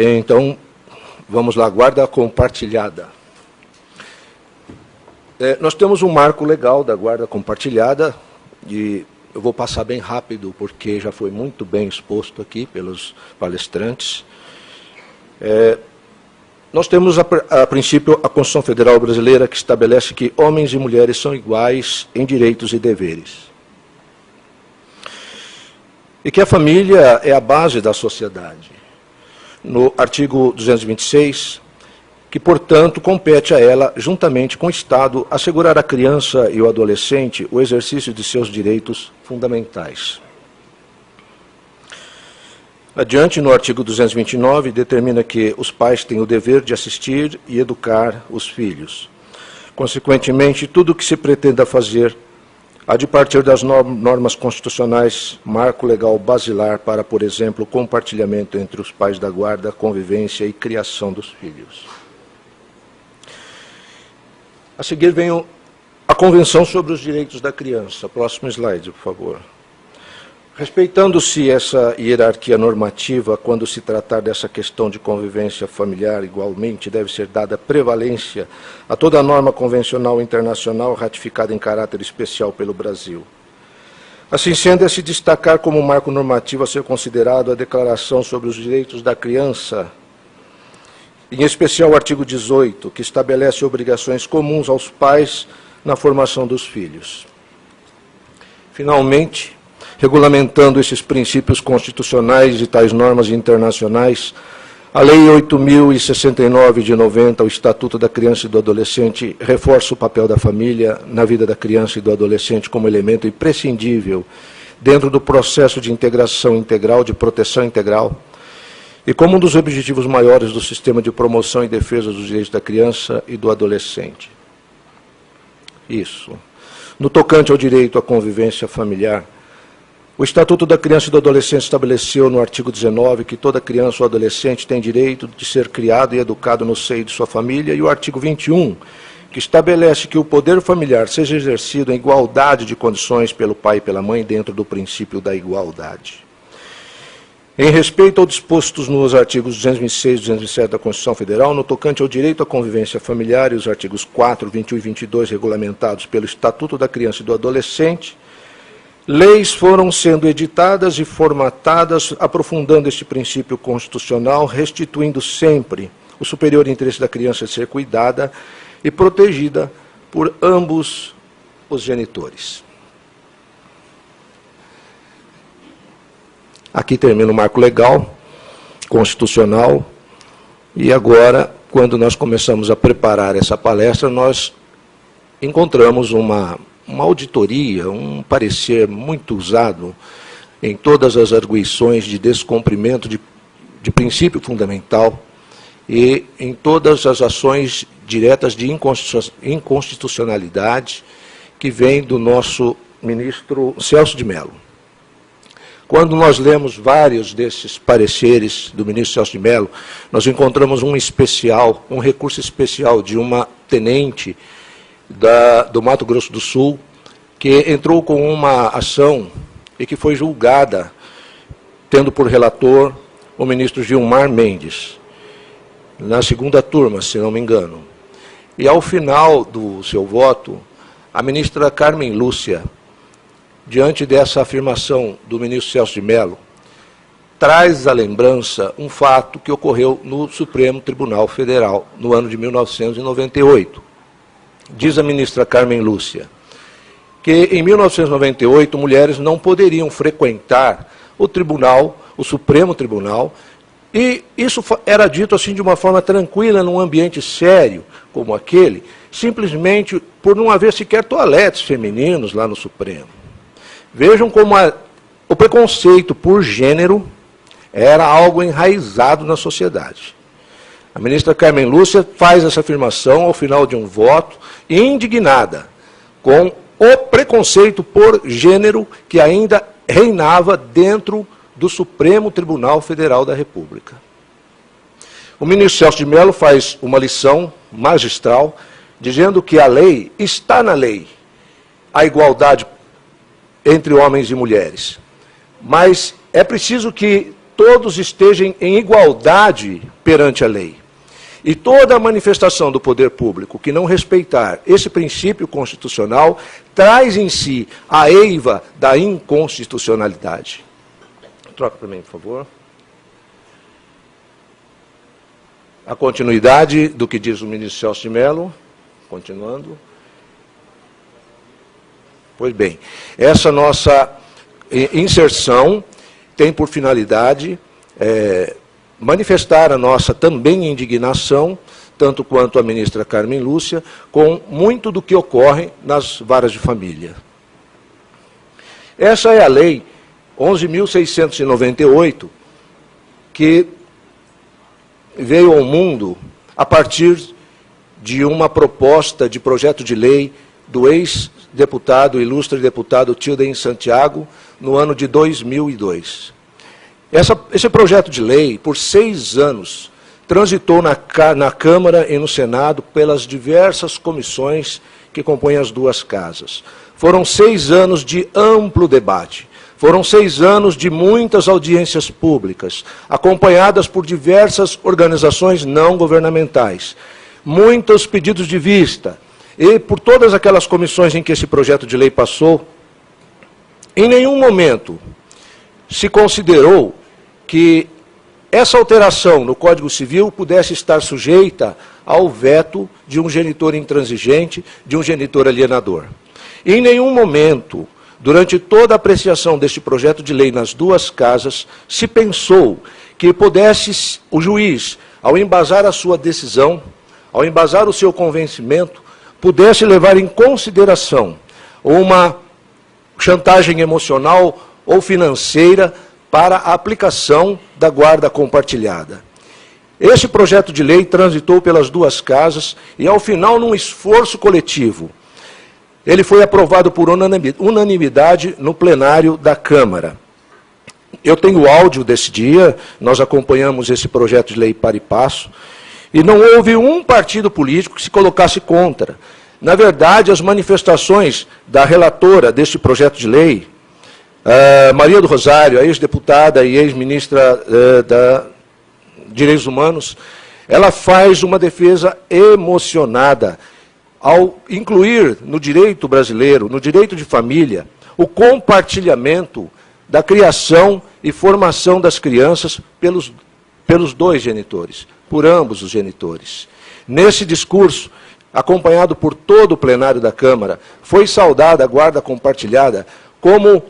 Então, vamos lá, guarda compartilhada. Nós temos um marco legal da guarda compartilhada, e eu vou passar bem rápido, porque já foi muito bem exposto aqui pelos palestrantes. Nós temos, a princípio, a Constituição Federal Brasileira, que estabelece que homens e mulheres são iguais em direitos e deveres. E que a família é a base da sociedade. No artigo 226, que, portanto, compete a ela, juntamente com o Estado, assegurar à criança e ao adolescente o exercício de seus direitos fundamentais. Adiante, no artigo 229, determina que os pais têm o dever de assistir e educar os filhos. Consequentemente, tudo o que se pretenda fazer há de partir das normas constitucionais, marco legal basilar para, por exemplo, o compartilhamento entre os pais da guarda, convivência e criação dos filhos. A seguir vem a Convenção sobre os Direitos da Criança. Próximo slide, por favor. Respeitando-se essa hierarquia normativa, quando se tratar dessa questão de convivência familiar, igualmente deve ser dada prevalência a toda a norma convencional internacional ratificada em caráter especial pelo Brasil. Assim sendo, é se destacar como marco normativo a ser considerado a Declaração sobre os Direitos da Criança, em especial o artigo 18, que estabelece obrigações comuns aos pais na formação dos filhos. Finalmente, regulamentando esses princípios constitucionais e tais normas internacionais, a Lei 8.069 de 90, o Estatuto da Criança e do Adolescente, reforça o papel da família na vida da criança e do adolescente como elemento imprescindível dentro do processo de integração integral, de proteção integral, e como um dos objetivos maiores do sistema de promoção e defesa dos direitos da criança e do adolescente. Isso. No tocante ao direito à convivência familiar, o Estatuto da Criança e do Adolescente estabeleceu no artigo 19 que toda criança ou adolescente tem direito de ser criado e educado no seio de sua família, e o artigo 21, que estabelece que o poder familiar seja exercido em igualdade de condições pelo pai e pela mãe dentro do princípio da igualdade. Em respeito ao dispostos nos artigos 226 e 227 da Constituição Federal, no tocante ao direito à convivência familiar e os artigos 4, 21 e 22 regulamentados pelo Estatuto da Criança e do Adolescente, leis foram sendo editadas e formatadas, aprofundando este princípio constitucional, restituindo sempre o superior interesse da criança de ser cuidada e protegida por ambos os genitores. Aqui termina o marco legal, constitucional, e agora, quando nós começamos a preparar essa palestra, nós encontramos uma auditoria, um parecer muito usado em todas as arguições de descumprimento de princípio fundamental e em todas as ações diretas de inconstitucionalidade que vem do nosso ministro Celso de Mello. Quando nós lemos vários desses pareceres do ministro Celso de Mello, nós encontramos um recurso especial de uma tenente do Mato Grosso do Sul, que entrou com uma ação e que foi julgada, tendo por relator o ministro Gilmar Mendes, na segunda turma, se não me engano. E, ao final do seu voto, a ministra Carmen Lúcia, diante dessa afirmação do ministro Celso de Mello, traz à lembrança um fato que ocorreu no Supremo Tribunal Federal, no ano de 1998. Diz a ministra Carmen Lúcia que, em 1998, mulheres não poderiam frequentar o tribunal, o Supremo Tribunal, e isso era dito assim de uma forma tranquila, num ambiente sério como aquele, simplesmente por não haver sequer toaletes femininos lá no Supremo. Vejam como o preconceito por gênero era algo enraizado na sociedade. A ministra Carmen Lúcia faz essa afirmação ao final de um voto, indignada com o preconceito por gênero que ainda reinava dentro do Supremo Tribunal Federal da República. O ministro Celso de Mello faz uma lição magistral, dizendo que a lei, está na lei, a igualdade entre homens e mulheres. Mas é preciso que todos estejam em igualdade perante a lei. E toda a manifestação do poder público que não respeitar esse princípio constitucional traz em si a eiva da inconstitucionalidade. Troca para mim, por favor. A continuidade do que diz o ministro Celso de Mello. Continuando. Pois bem, essa nossa inserção tem por finalidade manifestar a nossa também indignação, tanto quanto a ministra Carmen Lúcia, com muito do que ocorre nas varas de família. Essa é a Lei 11.698, que veio ao mundo a partir de uma proposta de projeto de lei do ex-deputado, ilustre deputado Tilden Santiago, no ano de 2002. Esse projeto de lei, por 6 anos, transitou na Câmara e no Senado pelas diversas comissões que compõem as duas casas. Foram 6 anos de amplo debate. Foram 6 anos de muitas audiências públicas, acompanhadas por diversas organizações não governamentais, muitos pedidos de vista, e por todas aquelas comissões em que esse projeto de lei passou, em nenhum momento se considerou que essa alteração no Código Civil pudesse estar sujeita ao veto de um genitor intransigente, de um genitor alienador. Em nenhum momento, durante toda a apreciação deste projeto de lei nas duas casas, se pensou que pudesse o juiz, ao embasar a sua decisão, ao embasar o seu convencimento, pudesse levar em consideração uma chantagem emocional ou financeira para a aplicação da guarda compartilhada. Esse projeto de lei transitou pelas duas casas e, ao final, num esforço coletivo, ele foi aprovado por unanimidade no plenário da Câmara. Eu tenho o áudio desse dia, nós acompanhamos esse projeto de lei para e passo, e não houve um partido político que se colocasse contra. Na verdade, as manifestações da relatora deste projeto de lei, Maria do Rosário, a ex-deputada e ex-ministra da Direitos Humanos, ela faz uma defesa emocionada ao incluir no direito brasileiro, no direito de família, o compartilhamento da criação e formação das crianças pelos dois genitores, por ambos os genitores. Nesse discurso, acompanhado por todo o plenário da Câmara, foi saudada a guarda compartilhada como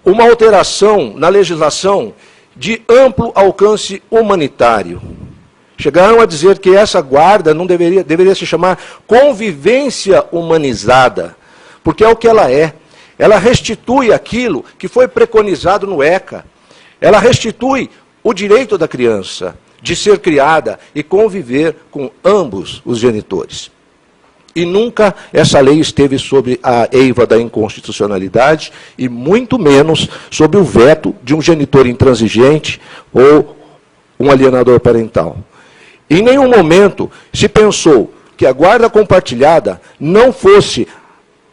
uma alteração na legislação de amplo alcance humanitário. Chegaram a dizer que essa guarda não deveria se chamar convivência humanizada, porque é o que ela é. Ela restitui aquilo que foi preconizado no ECA. Ela restitui o direito da criança de ser criada e conviver com ambos os genitores. E nunca essa lei esteve sob a eiva da inconstitucionalidade e muito menos sob o veto de um genitor intransigente ou um alienador parental. Em nenhum momento se pensou que a guarda compartilhada não fosse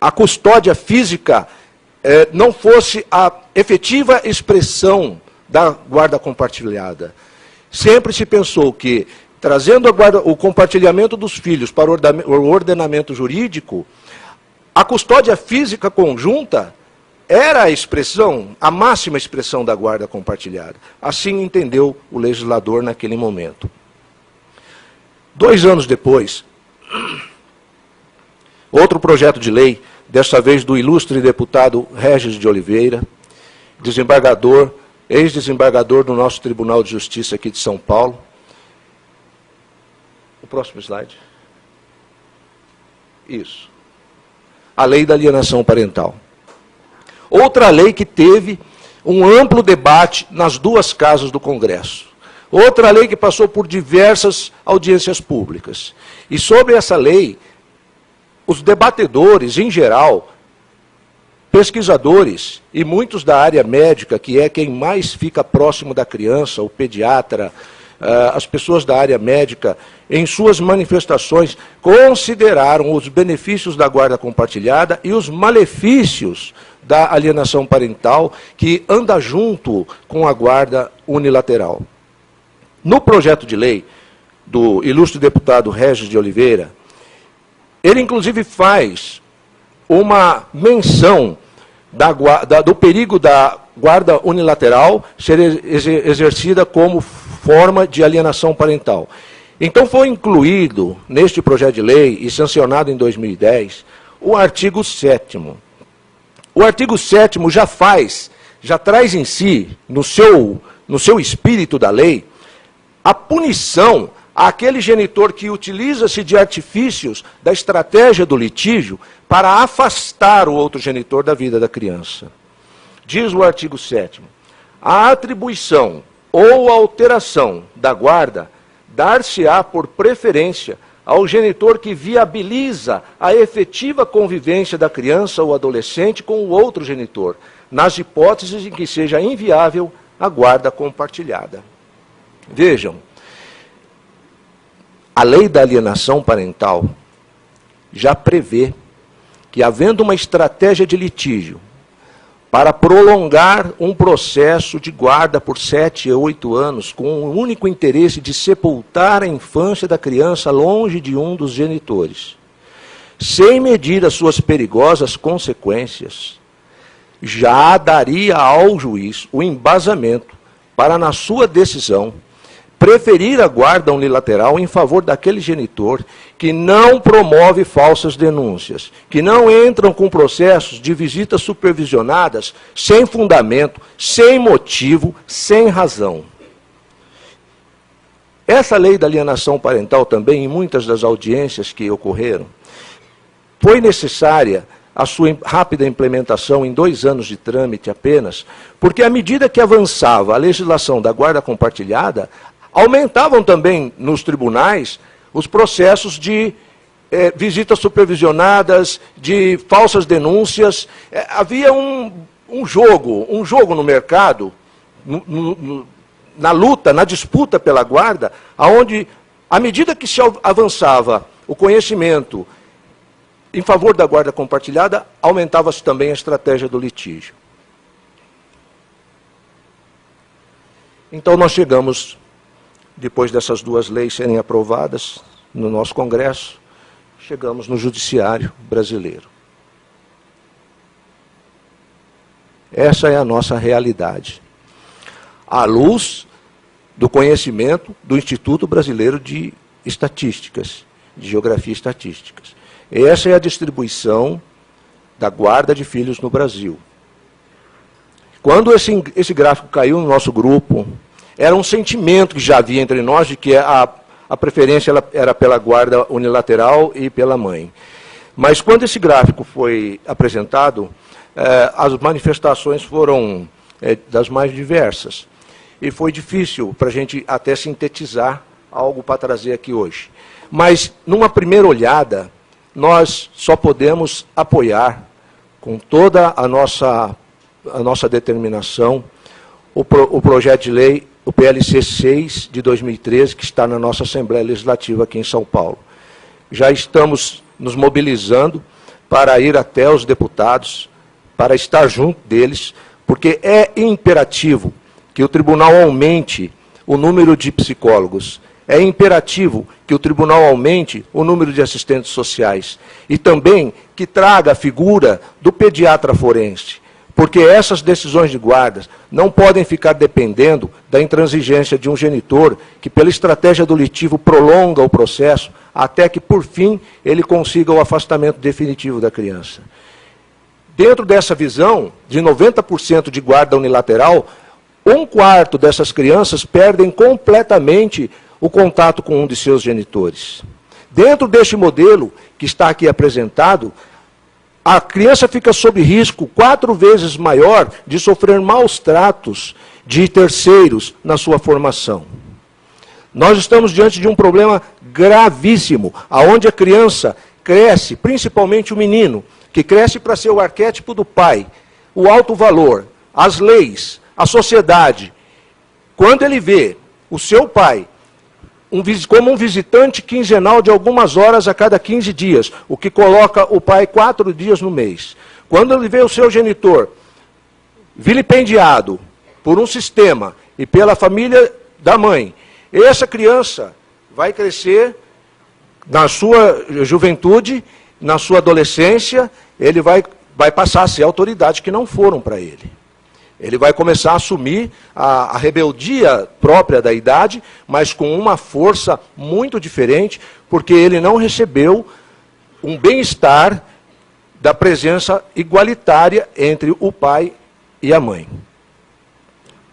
a custódia física, não fosse a efetiva expressão da guarda compartilhada. Sempre se pensou que, trazendo o compartilhamento dos filhos para o ordenamento jurídico, a custódia física conjunta era a expressão, a máxima expressão da guarda compartilhada. Assim entendeu o legislador naquele momento. 2 anos depois, outro projeto de lei, desta vez do ilustre deputado Regis de Oliveira, desembargador, ex-desembargador do nosso Tribunal de Justiça aqui de São Paulo. O próximo slide. Isso. A lei da alienação parental. Outra lei que teve um amplo debate nas duas casas do Congresso. Outra lei que passou por diversas audiências públicas. E sobre essa lei, os debatedores, em geral, pesquisadores e muitos da área médica, que é quem mais fica próximo da criança, o pediatra, as pessoas da área médica, em suas manifestações, consideraram os benefícios da guarda compartilhada e os malefícios da alienação parental, que anda junto com a guarda unilateral. No projeto de lei do ilustre deputado Regis de Oliveira, ele inclusive faz uma menção do perigo da guarda unilateral ser exercida como forma de alienação parental. Então foi incluído neste projeto de lei e sancionado em 2010 o artigo 7º. O artigo 7º já traz em si, no seu espírito da lei, a punição àquele genitor que utiliza-se de artifícios da estratégia do litígio para afastar o outro genitor da vida da criança. Diz o artigo 7º, a atribuição ou alteração da guarda dar-se-á por preferência ao genitor que viabiliza a efetiva convivência da criança ou adolescente com o outro genitor, nas hipóteses em que seja inviável a guarda compartilhada. Vejam, a lei da alienação parental já prevê que, havendo uma estratégia de litígio para prolongar um processo de guarda por 7 a 8 anos, com o único interesse de sepultar a infância da criança longe de um dos genitores, sem medir as suas perigosas consequências, já daria ao juiz o embasamento para, na sua decisão, preferir a guarda unilateral em favor daquele genitor que não promove falsas denúncias, que não entram com processos de visitas supervisionadas sem fundamento, sem motivo, sem razão. Essa lei da alienação parental também, em muitas das audiências que ocorreram, foi necessária a sua rápida implementação em 2 anos de trâmite apenas, porque à medida que avançava a legislação da guarda compartilhada, aumentavam também nos tribunais os processos de visitas supervisionadas, de falsas denúncias. Havia um jogo no mercado, na luta, na disputa pela guarda, onde, à medida que se avançava o conhecimento em favor da guarda compartilhada, aumentava-se também a estratégia do litígio. Então nós chegamos, depois dessas 2 leis serem aprovadas no nosso Congresso, chegamos no Judiciário brasileiro. Essa é a nossa realidade, à luz do conhecimento do Instituto Brasileiro de Estatísticas, de Geografia e Estatísticas. Essa é a distribuição da guarda de filhos no Brasil. Quando esse gráfico caiu no nosso grupo, era um sentimento que já havia entre nós de que a preferência era pela guarda unilateral e pela mãe. Mas quando esse gráfico foi apresentado, as manifestações foram das mais diversas. E foi difícil para a gente até sintetizar algo para trazer aqui hoje. Mas, numa primeira olhada, nós só podemos apoiar, com toda a nossa determinação, o projeto de lei, o PLC 6 de 2013, que está na nossa Assembleia Legislativa aqui em São Paulo. Já estamos nos mobilizando para ir até os deputados, para estar junto deles, porque é imperativo que o tribunal aumente o número de psicólogos, é imperativo que o tribunal aumente o número de assistentes sociais e também que traga a figura do pediatra forense, porque essas decisões de guarda não podem ficar dependendo da intransigência de um genitor que, pela estratégia do litígio, prolonga o processo até que, por fim, ele consiga o afastamento definitivo da criança. Dentro dessa visão de 90% de guarda unilateral, 1/4 dessas crianças perdem completamente o contato com um de seus genitores. Dentro deste modelo que está aqui apresentado, a criança fica sob risco 4 vezes maior de sofrer maus tratos de terceiros na sua formação. Nós estamos diante de um problema gravíssimo, onde a criança cresce, principalmente o menino, que cresce para ser o arquétipo do pai, o alto valor, as leis, a sociedade. Quando ele vê o seu pai como um visitante quinzenal de algumas horas a cada 15 dias, o que coloca o pai 4 dias no mês. Quando ele vê o seu genitor vilipendiado por um sistema e pela família da mãe, essa criança vai crescer na sua juventude, na sua adolescência, ele vai passar a ser autoridades que não foram para ele. Ele vai começar a assumir a rebeldia própria da idade, mas com uma força muito diferente, porque ele não recebeu um bem-estar da presença igualitária entre o pai e a mãe.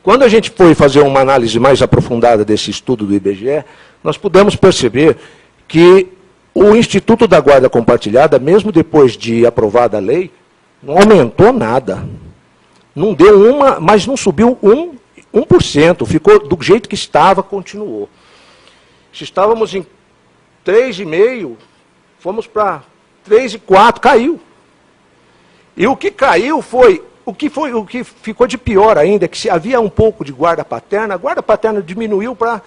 Quando a gente foi fazer uma análise mais aprofundada desse estudo do IBGE, nós pudemos perceber que o Instituto da Guarda Compartilhada, mesmo depois de aprovada a lei, não aumentou nada. Não deu uma, mas não subiu 1%. Ficou do jeito que estava, continuou. Se estávamos em 3,5%, fomos para 3,4%, caiu. E o que caiu foi o que ficou de pior ainda, é que se havia um pouco de guarda paterna, a guarda paterna diminuiu para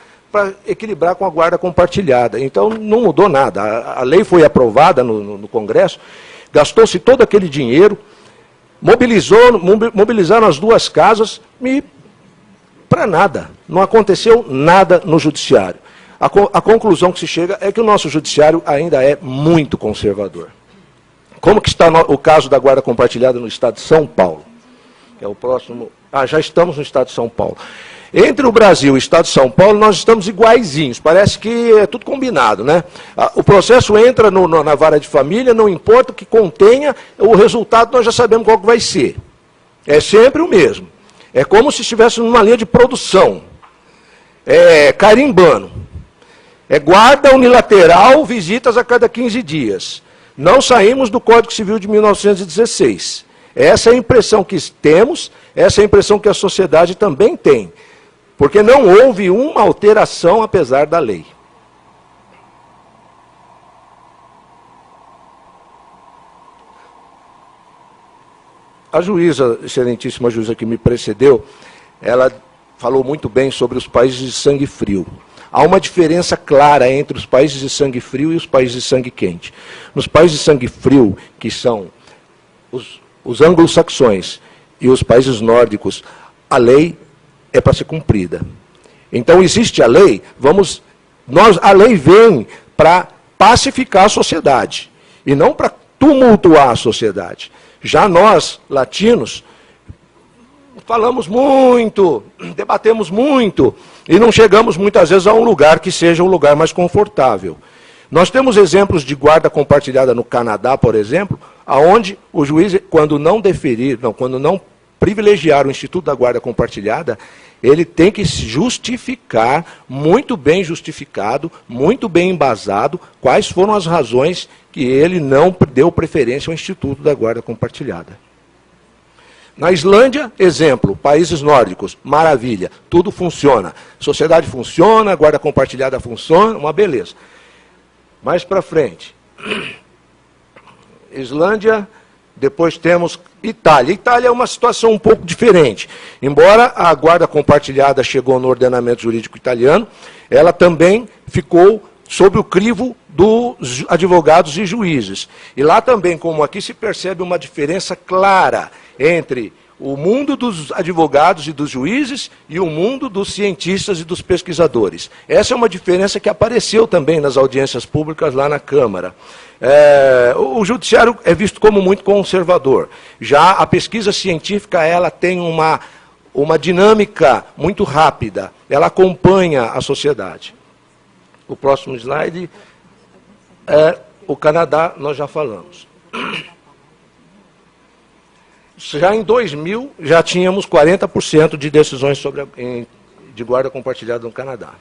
equilibrar com a guarda compartilhada. Então, não mudou nada. A lei foi aprovada no Congresso, gastou-se todo aquele dinheiro, mobilizaram as duas casas e para nada. Não aconteceu nada no judiciário. A conclusão que se chega é que o nosso judiciário ainda é muito conservador. Como que está o caso da guarda compartilhada no estado de São Paulo? Que é o próximo. Já estamos no estado de São Paulo. Entre o Brasil e o estado de São Paulo, nós estamos iguaizinhos. Parece que é tudo combinado, né? O processo entra na vara de família, não importa o que contenha, o resultado nós já sabemos qual que vai ser. É sempre o mesmo. É como se estivesse numa linha de produção. Carimbando. Guarda unilateral, visitas a cada 15 dias. Não saímos do Código Civil de 1916. Essa é a impressão que temos, essa é a impressão que a sociedade também tem. Porque não houve uma alteração apesar da lei. A juíza, excelentíssima juíza que me precedeu, ela falou muito bem sobre os países de sangue frio. Há uma diferença clara entre os países de sangue frio e os países de sangue quente. Nos países de sangue frio, que são os anglo-saxões e os países nórdicos, a lei é para ser cumprida. Então, existe a lei, a lei vem para pacificar a sociedade, e não para tumultuar a sociedade. Já nós, latinos, falamos muito, debatemos muito, e não chegamos muitas vezes a um lugar que seja um lugar mais confortável. Nós temos exemplos de guarda compartilhada no Canadá, por exemplo, aonde o juiz, quando não privilegiar o Instituto da Guarda Compartilhada, ele tem que justificar, muito bem justificado, muito bem embasado, quais foram as razões que ele não deu preferência ao Instituto da Guarda Compartilhada. Na Islândia, exemplo, países nórdicos, maravilha, tudo funciona. Sociedade funciona, guarda compartilhada funciona, uma beleza. Mais para frente. Islândia, depois temos Itália. Itália é uma situação um pouco diferente. Embora a guarda compartilhada chegou no ordenamento jurídico italiano, ela também ficou sob o crivo dos advogados e juízes. E lá também, como aqui, se percebe uma diferença clara entre o mundo dos advogados e dos juízes e o mundo dos cientistas e dos pesquisadores. Essa é uma diferença que apareceu também nas audiências públicas lá na Câmara. O judiciário é visto como muito conservador. Já a pesquisa científica, ela tem uma dinâmica muito rápida. Ela acompanha a sociedade. O próximo slide é o Canadá, nós já falamos. Já em 2000, já tínhamos 40% de decisões de guarda compartilhada no Canadá.